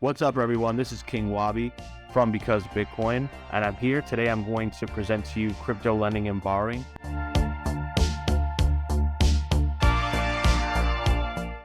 What's up, everyone? This is King Wabi from Because Bitcoin, and I'm here today. I'm going to present to you crypto lending and borrowing.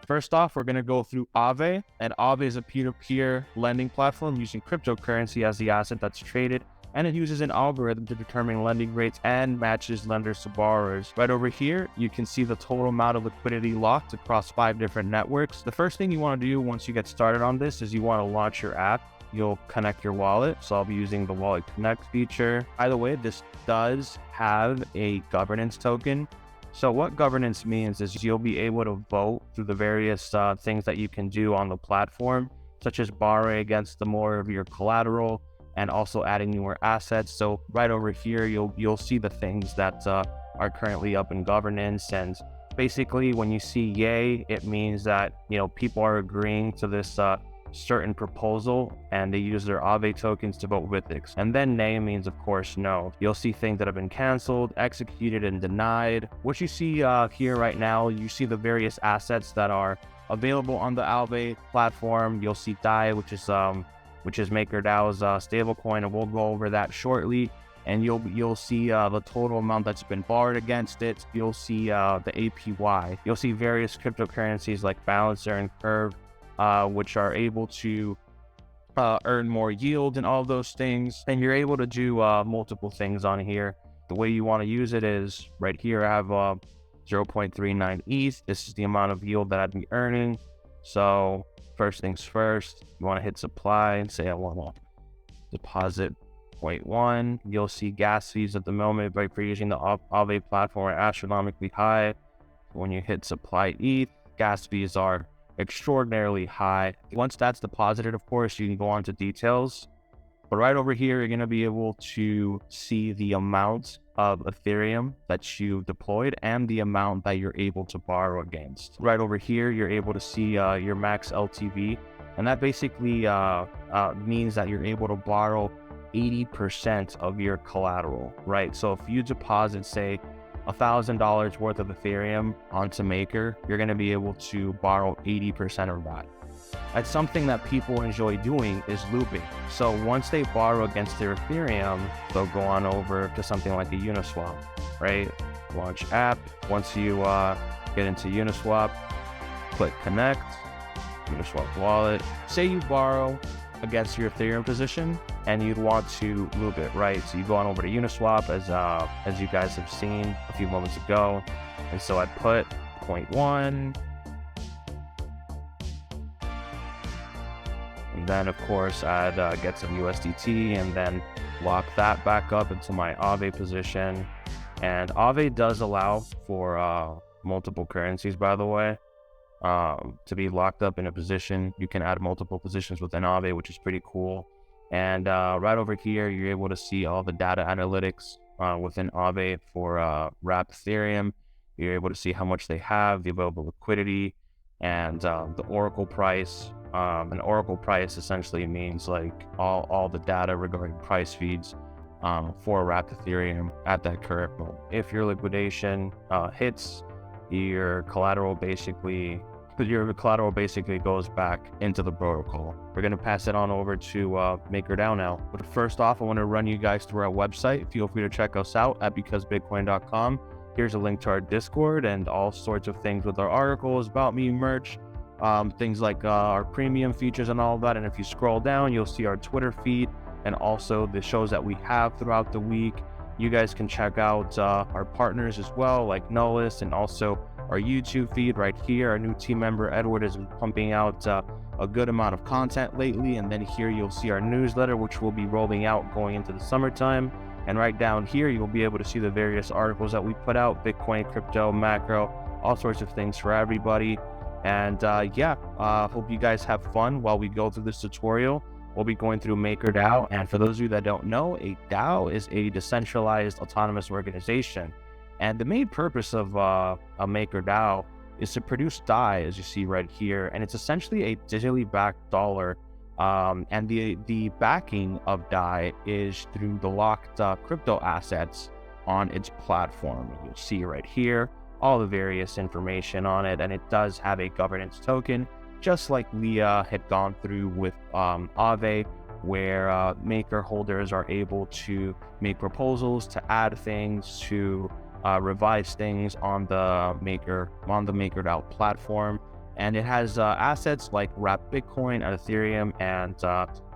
First off, we're going to go through Aave, and Aave is a peer-to-peer lending platform using cryptocurrency as the asset that's traded, and it uses an algorithm to determine lending rates and matches lenders to borrowers. Right over here, you can see the total amount of liquidity locked across 5 different networks. The first thing you want to do once you get started on this is you want to launch your app. You'll connect your wallet. So I'll be using the Wallet Connect feature. By the way, this does have a governance token. So what governance means is you'll be able to vote through the various things that you can do on the platform, such as borrowing against the more of your collateral, and also adding newer assets. So right over here, you'll see the things that are currently up in governance. And basically, when you see yay, it means that people are agreeing to this certain proposal, and they use their Aave tokens to vote with it. And then nay means, of course, no. You'll see things that have been canceled, executed, and denied. What you see here right now, you see the various assets that are available on the Aave platform. You'll see DAI, which is MakerDAO's stablecoin, and we'll go over that shortly. And you'll see the total amount that's been borrowed against it. You'll see the APY. You'll see various cryptocurrencies like Balancer and Curve, which are able to earn more yield and all those things. And you're able to do multiple things on here. The way you want to use it is right here. I have 0.39 ETH. This is the amount of yield that I'd be earning. So first things first, you want to hit supply and say I want to deposit 0.1. You'll see gas fees at the moment for using the Aave platform are astronomically high. When you hit supply ETH, gas fees are extraordinarily high. Once that's deposited, of course, you can go on to details. But right over here, you're going to be able to see the amount of Ethereum that you've deployed and the amount that you're able to borrow against. Right over here, you're able to see your max LTV. And that basically means that you're able to borrow 80% of your collateral, right? So if you deposit, say, $1,000 worth of Ethereum onto Maker, you're going to be able to borrow 80% of that. That's something that people enjoy doing, is looping. So once they borrow against their Ethereum, they'll go on over to something like a Uniswap, right? Launch app. Once you get into Uniswap, click connect, Uniswap wallet. Say you borrow against your Ethereum position and you'd want to loop it, right? So you go on over to Uniswap as you guys have seen a few moments ago. And so I'd put 0.1. And then, of course, I'd get some USDT and then lock that back up into my Aave position. And Aave does allow for multiple currencies, by the way, to be locked up in a position. You can add multiple positions within Aave, which is pretty cool. And right over here, you're able to see all the data analytics within Aave for wrapped Ethereum. You're able to see how much they have, the available liquidity, and the Oracle price. An Oracle price essentially means like all the data regarding price feeds for wrapped Ethereum at that current moment. If your liquidation hits, your collateral basically goes back into the protocol. We're going to pass it on over to MakerDAO now. But first off, I want to run you guys through our website. Feel free to check us out at becausebitcoin.com. Here's a link to our Discord and all sorts of things with our articles, about me, merch, things like our premium features and all of that. And if you scroll down, you'll see our Twitter feed and also the shows that we have throughout the week. You guys can check out our partners as well, like Nullis, and also our YouTube feed right here. Our new team member, Edward, has been pumping out a good amount of content lately. And then here you'll see our newsletter, which will be rolling out going into the summertime. And right down here, you'll be able to see the various articles that we put out, Bitcoin, crypto, macro, all sorts of things for everybody. And hope you guys have fun while we go through this tutorial. We'll be going through MakerDAO. And for those of you that don't know, a DAO is a decentralized autonomous organization. And the main purpose of a MakerDAO is to produce DAI, as you see right here. And it's essentially a digitally backed dollar. And the backing of DAI is through the locked crypto assets on its platform. You'll see right here all the various information on it. And it does have a governance token. just like we had gone through with Aave, where maker holders are able to make proposals, to add things, to revise things on the MakerDAO platform. And it has assets like wrapped Bitcoin and Ethereum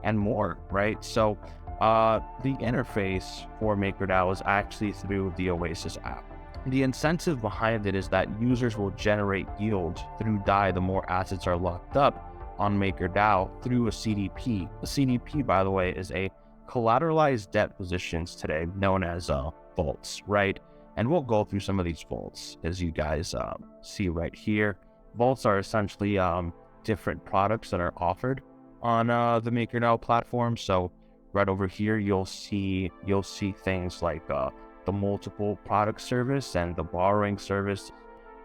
and more, right? So the interface for MakerDAO is actually through the Oasis app. The incentive behind it is that users will generate yield through DAI the more assets are locked up on MakerDAO through a CDP. The CDP, by the way, is a collateralized debt positions today known as vaults, right? And we'll go through some of these vaults as you guys see right here. Vaults are essentially different products that are offered on the MakerDAO platform. So right over here, you'll see things like the multiple product service and the borrowing service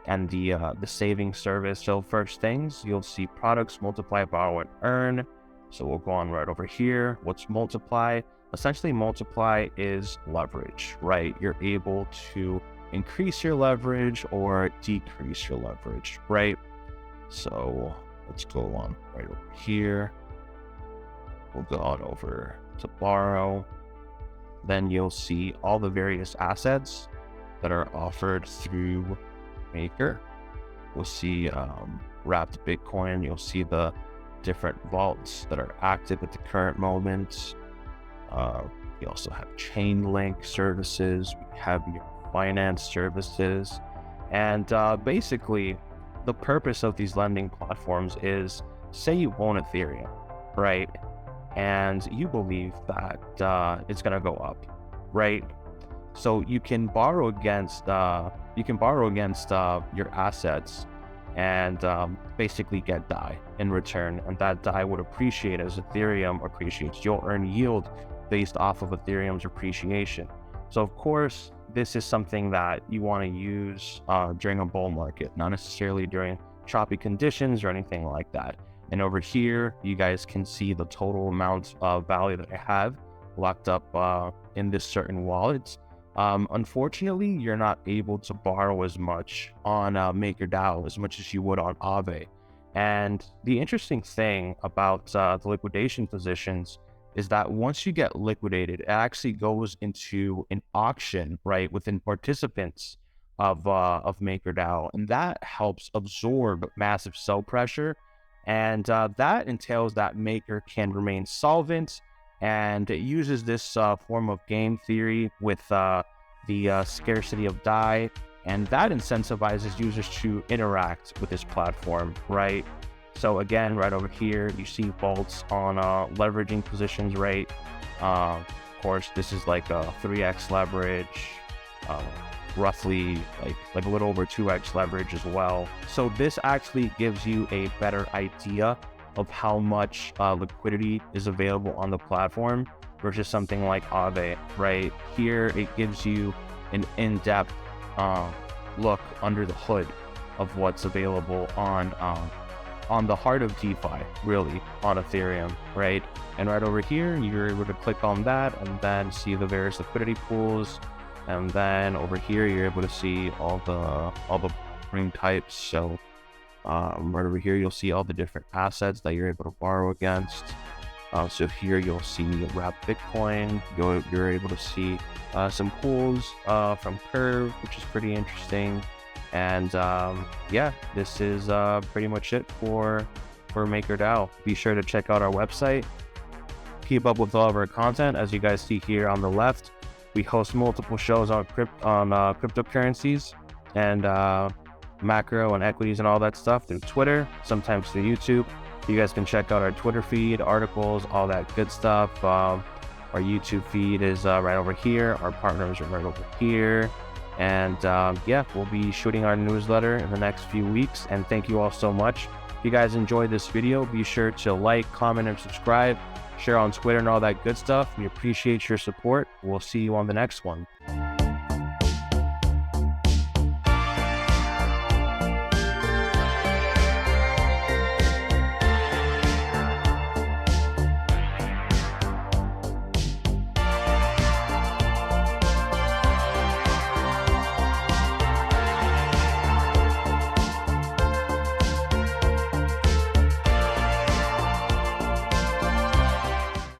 and the saving service. So first things, you'll see products, multiply, borrow, and earn. So we'll go on right over here. What's multiply? Essentially, multiply is leverage, right? You're able to increase your leverage or decrease your leverage, right? So let's go on right over here. We'll go on over to borrow. Then you'll see all the various assets that are offered through Maker. We'll see wrapped Bitcoin. You'll see the different vaults that are active at the current moment. We also have chain link services. We have your finance services. And basically, the purpose of these lending platforms is, say you own Ethereum, right? And you believe that it's going to go up, right? So you can borrow against your assets and basically get DAI in return, and that DAI would appreciate as Ethereum appreciates. You'll earn yield based off of Ethereum's appreciation. So of course, this is something that you want to use during a bull market, not necessarily during choppy conditions or anything like that. And over here, you guys can see the total amount of value that I have locked up in this certain wallet. Unfortunately, you're not able to borrow as much on MakerDAO as much as you would on Aave. And the interesting thing about the liquidation positions is that once you get liquidated, it actually goes into an auction, right, within participants of MakerDAO, and that helps absorb massive sell pressure. And that entails that Maker can remain solvent, and it uses this form of game theory with the scarcity of DAI, and that incentivizes users to interact with this platform, right? So again, right over here, you see vaults on leveraging positions rate. Of course, this is like a 3x leverage, roughly like a little over 2x leverage as well. So this actually gives you a better idea of how much liquidity is available on the platform versus something like Aave, right? Here, it gives you an in-depth look under the hood of what's available on the heart of DeFi, really, on Ethereum, right? And right over here, you're able to click on that and then see the various liquidity pools. And then over here, you're able to see all the ring types. So right over here, you'll see all the different assets that you're able to borrow against. So here you'll see wrapped Bitcoin. You're able to see some pools from Curve, which is pretty interesting. And yeah, this is pretty much it for MakerDAO. Be sure to check out our website. Keep up with all of our content. As you guys see here on the left, we host multiple shows on cryptocurrencies and macro and equities and all that stuff through Twitter, sometimes through YouTube. You guys can check out our Twitter feed, articles, all that good stuff. Our YouTube feed is right over here. Our partners are right over here. And yeah, we'll be shooting our newsletter in the next few weeks. And thank you all so much. If you guys enjoyed this video, be sure to like, comment, and subscribe. Share on Twitter and all that good stuff. We appreciate your support. We'll see you on the next one.